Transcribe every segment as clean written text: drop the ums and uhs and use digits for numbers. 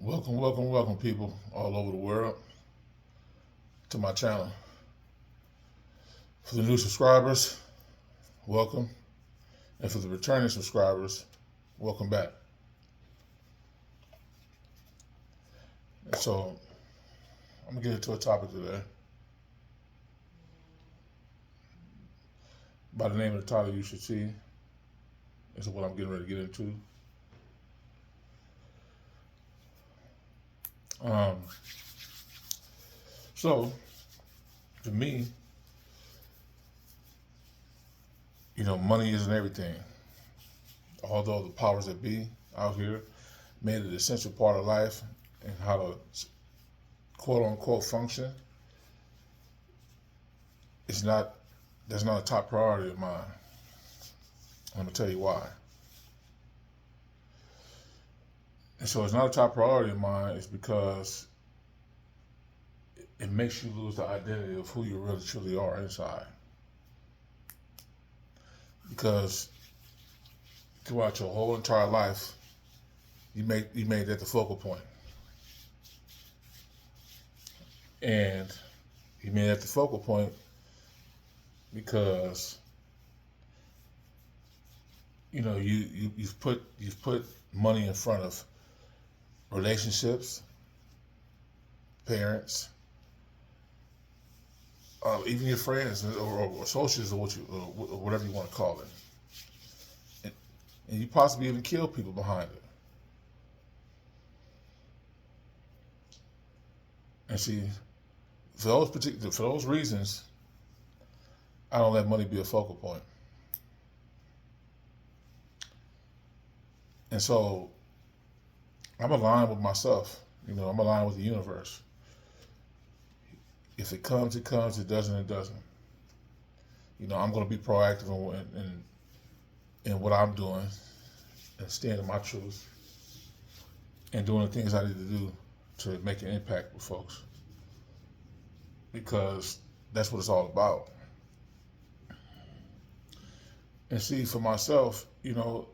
Welcome, people all over the world to my channel. For the new subscribers, welcome. And for the returning subscribers, welcome back. And so, I'm going to get into a topic today by the name of the title you should see. This is what I'm getting ready to get into. So, to me, money isn't everything. Although the powers that be out here made it an essential part of life and how to quote unquote function, that's not a top priority of mine. I'm gonna tell you why. And so it's not a top priority of mine. It's because it makes you lose the identity of who you really truly are inside. Because throughout your whole entire life, you made that the focal point. And you made that the focal point because you've put money in front of relationships, parents, even your friends or associates or whatever you want to call it, and you possibly even kill people behind it. And see, for those reasons, I don't let money be a focal point. And so I'm aligned with myself. I'm aligned with the universe. If it comes, it comes. It doesn't, it doesn't. I'm going to be proactive in what I'm doing and stand in my truth and doing the things I need to do to make an impact with folks. Because that's what it's all about. And see, for myself, the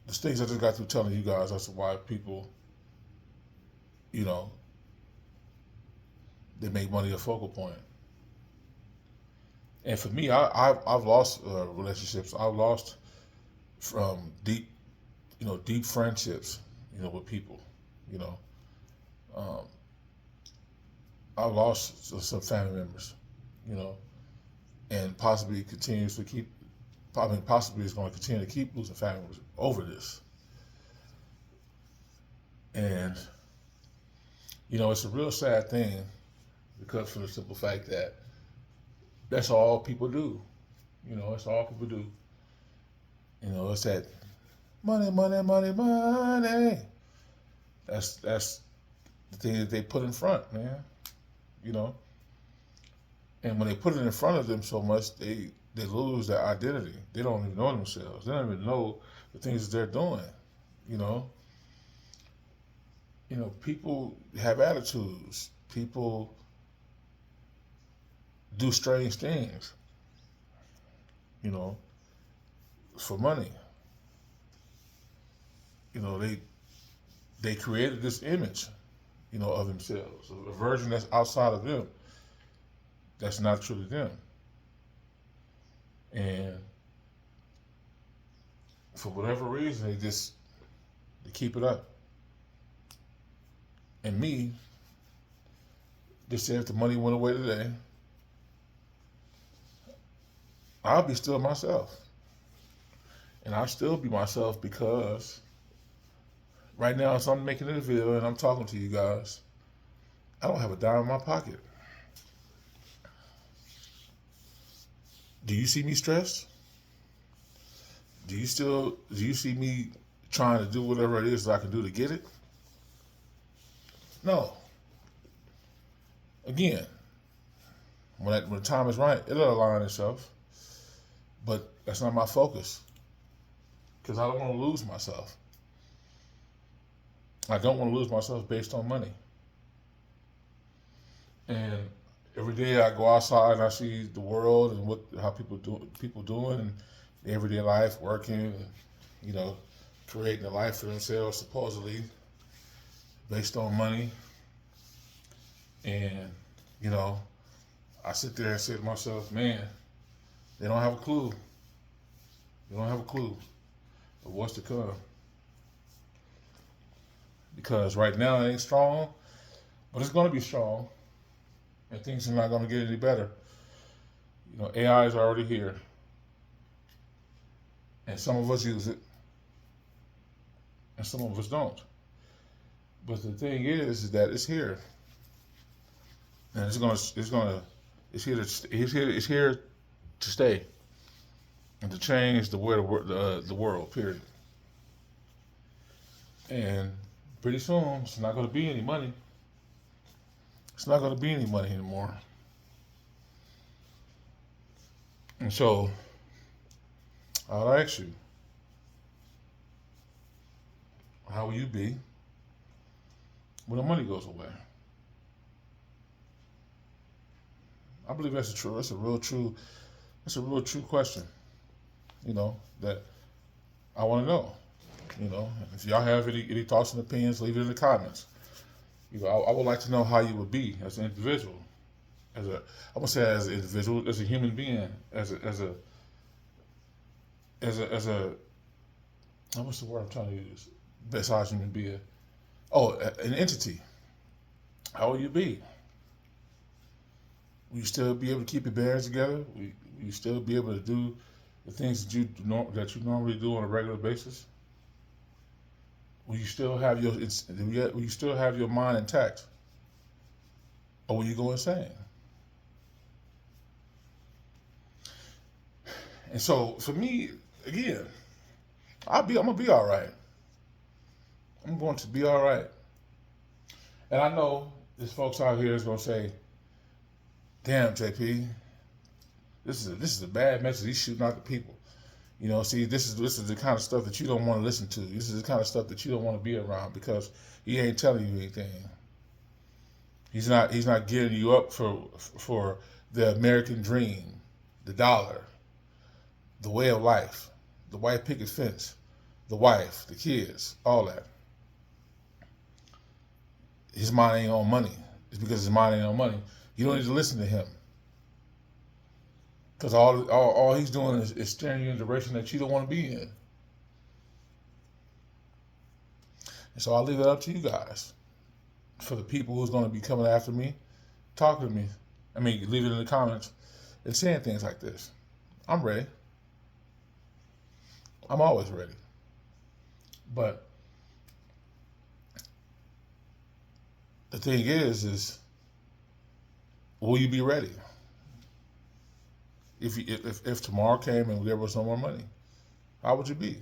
things I just got through telling you guys, that's why people, they make money a focal point. And for me, I've lost relationships. I've lost from deep friendships, with people. Um, I've lost some family members, and possibly is going to continue to keep losing family members over this. And it's a real sad thing because for the simple fact that that's all people do. It's all people do. It's that money, money, money, money. That's the thing that they put in front, man. And when they put it in front of them so much, they lose their identity. They don't even know themselves. They don't even know the things that they're doing. People have attitudes. People do strange things, for money. They created this image, of themselves, a version that's outside of them, that's not truly them. And for whatever reason, they keep it up. And me, they said if the money went away today, I'll be still myself. And I'll still be myself because right now, as I'm making this video and I'm talking to you guys, I don't have a dime in my pocket. Do you see me stressed? Do you see me trying to do whatever it is that I can do to get it? No. Again, when the time is right, it'll align itself. But that's not my focus. Because I don't want to lose myself. I don't want to lose myself based on money. And every day I go outside and I see the world and how people doing in their everyday life, working, and, creating a life for themselves supposedly. based on money. And, you know, I sit there and say to myself, man, they don't have a clue. They don't have a clue of what's to come. Because right now it ain't strong, but it's going to be strong. And things are not going to get any better. You know, AI is already here. And some of us use it. And some of us don't. But the thing is that it's here. And it's here to stay. And to change the world, period. And pretty soon, it's not going to be any money. It's not going to be any money anymore. And so, I'll ask you, how will you be when the money goes away? I believe that's a real true question. You know, that I want to know. You know, if y'all have any thoughts and opinions, leave it in the comments. You know, I would like to know how you would be as an individual, I would say as an individual, as a human being, as a what's the word I'm trying to use? Besides human being, an entity. How will you be? Will you still be able to keep your bearings together? Will you still be able to do the things that you normally do on a regular basis? Will you still have your mind intact, or will you go insane? And so for me, again, I'm gonna be all right. I'm going to be all right. And I know there's folks out here that's gonna say, "Damn, JP, this is a bad message he's shooting out to people." You know, see, this is the kind of stuff that you don't want to listen to. This is the kind of stuff that you don't want to be around because he ain't telling you anything. He's not gearing you up for the American dream, the dollar, the way of life, the white picket fence, the wife, the kids, all that. His mind ain't on money. It's because his mind ain't on money. You don't need to listen to him. Because all he's doing is steering you in a direction that you don't want to be in. And so I'll leave it up to you guys. For the people who's going to be coming after me, talking to me. I mean, leave it in the comments and saying things like this. I'm ready. I'm always ready. But the thing is, will you be ready? If tomorrow came and there was no more money, how would you be?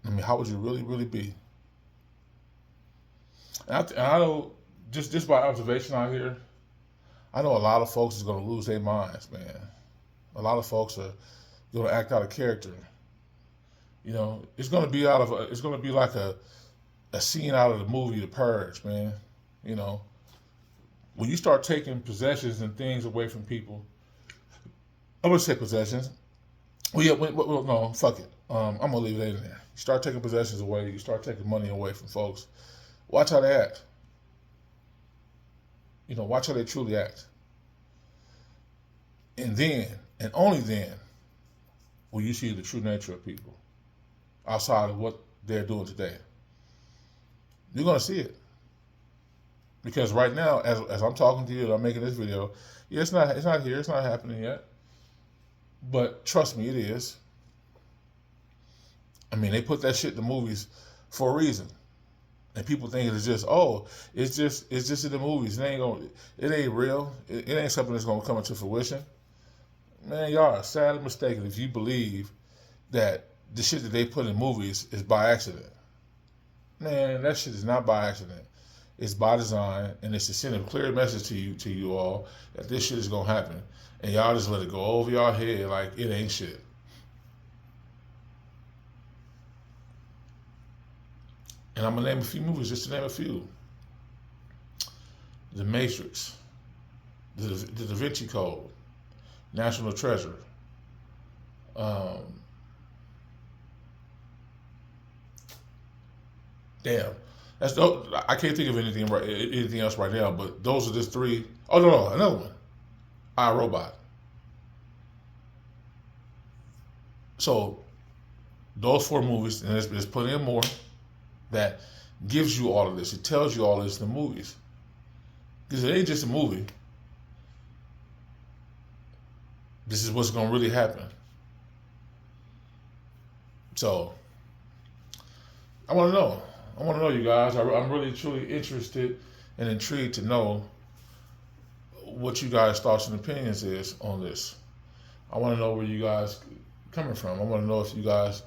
I mean, how would you really, really be? And I know, just by observation out here, I know a lot of folks is going to lose their minds, man. A lot of folks are going to act out of character. You know, it's going to be like a scene out of the movie The Purge, man. You know, when you start taking possessions and things away from people, I'm going to say possessions. Well, yeah, no, fuck it. I'm going to leave it in there. You start taking possessions away, you start taking money away from folks. Watch how they act. You know, watch how they truly act. And then, and only then, will you see the true nature of people outside of what they're doing today. You're going to see it. Because right now, as I'm talking to you and I'm making this video, yeah, it's not here, it's not happening yet. But trust me, it is. I mean, they put that shit in the movies for a reason. And people think it's just in the movies. It ain't real. It ain't something that's gonna come into fruition. Man, y'all are sadly mistaken if you believe that the shit that they put in movies is by accident. Man, that shit is not by accident. It's by design, and it's to send a clear message to you all that this shit is gonna happen, and y'all just let it go over y'all head like it ain't shit. And I'm gonna name a few movies, just to name a few: The Matrix, The Da Vinci Code, National Treasure, Damn. I can't think of anything else right now, but those are just three. Oh, no, another one. iRobot. So those four movies, and there's plenty of more that gives you all of this. It tells you all this in the movies. Because it ain't just a movie. This is what's going to really happen. So I want to know. I want to know, you guys. I'm really, truly interested and intrigued to know what you guys' thoughts and opinions is on this. I want to know where you guys coming from. I want to know if you guys,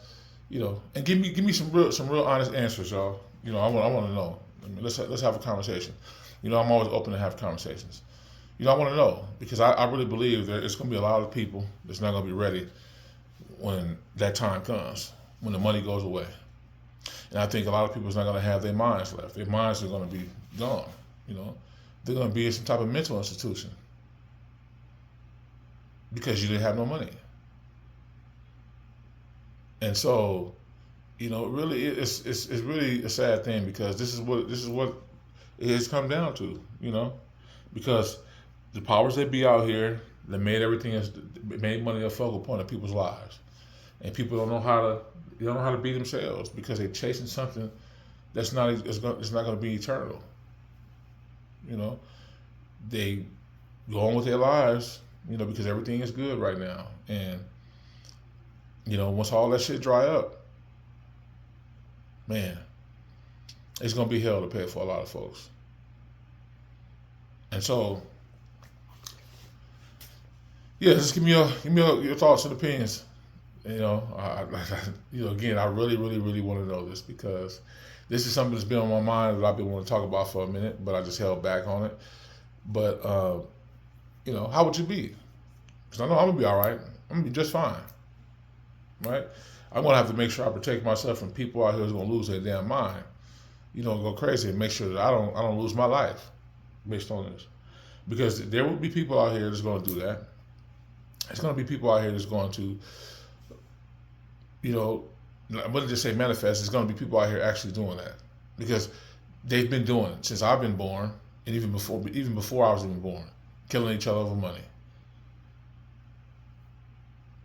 and give me some real honest answers, y'all. I want to know. I mean, let's have a conversation. I'm always open to have conversations. I want to know because I really believe that it's going to be a lot of people that's not going to be ready when that time comes, when the money goes away. And I think a lot of people is not going to have their minds left. Their minds are going to be gone. They're going to be in some type of mental institution because you didn't have no money. And so, really, it's really a sad thing because this is what it has come down to. Because the powers that be out here that made money a focal point of people's lives, and people don't know how to be themselves because they're chasing something that's not going to be eternal. They go on with their lives, because everything is good right now, and once all that shit dry up, man, it's gonna be hell to pay for a lot of folks. And so, yeah, just give me your thoughts and opinions. Again, I really, really, really want to know this because this is something that's been on my mind that I've been wanting to talk about for a minute, but I just held back on it. But how would you be? Because I know I'm gonna be all right. I'm gonna be just fine, right? I'm gonna have to make sure I protect myself from people out here who's gonna lose their damn mind, go crazy and make sure that I don't lose my life based on this, because there will be people out here that's gonna do that. There's gonna be people out here that's going to, I wouldn't just say manifest. There's gonna be people out here actually doing that because they've been doing it since I've been born, and even before I was even born, killing each other over money.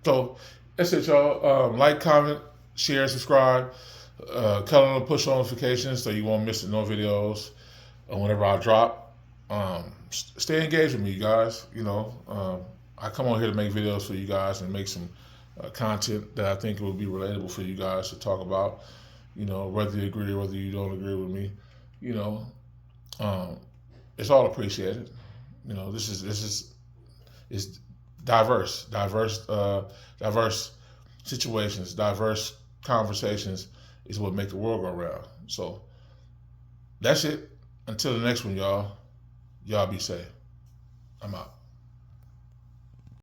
So that's it, y'all. Like, comment, share, subscribe. Tell them to push notifications so you won't miss no videos whenever I drop. Stay engaged with me, you guys. I come on here to make videos for you guys and make some content that I think will be relatable for you guys to talk about. Whether you agree or whether you don't agree with me, it's all appreciated. This is diverse situations, diverse conversations is what make the world go round. So that's it. Until the next one, y'all be safe. I'm out.